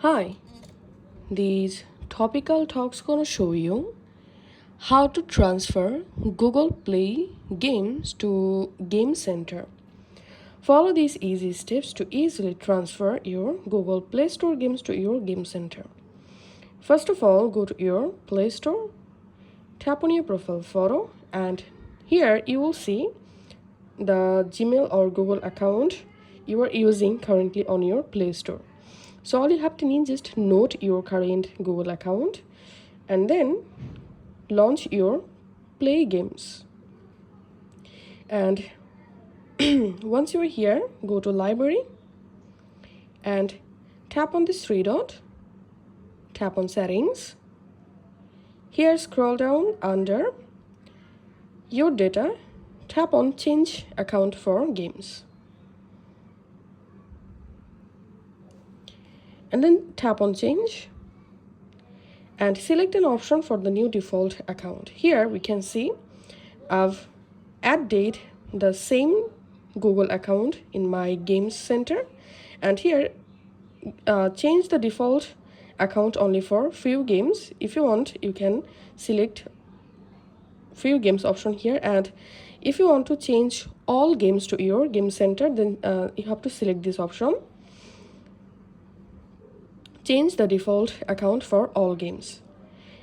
Hi, these topical talks gonna show you how to transfer Google Play games to Game Center. Follow these easy steps to easily transfer your Google Play Store games to your Game Center. First of all, go to your Play Store, tap on your profile photo, and here you will see the Gmail or Google account you are using currently on your Play Store. So all you have to need is just note your current Google account and then launch your Play games. And once you are here, go to library and tap on this three dot, tap on settings. Here scroll down under your data, tap on change account for games. And then tap on change and select an option for the new default account. Here we can see I've added the same Google account in my Games Center, and here change the default account only for few games. If you want, you can select few games option here, and if you want to change all games to your Game Center, then you have to select this option, change the default account for all games.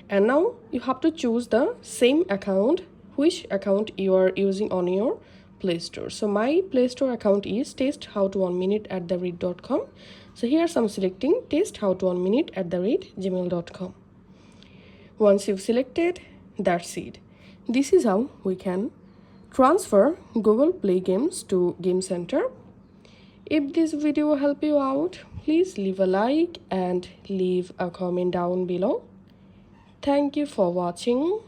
And now you have to choose the same account, which account you are using on your Play Store. So my Play Store account is testhow1minute@gmail.com. So here I'm selecting testhow1minute@gmail.com. Once you've selected, that's it. This is how we can transfer Google Play games to Game Center. If this video helped you out, please leave a like and leave a comment down below. Thank you for watching.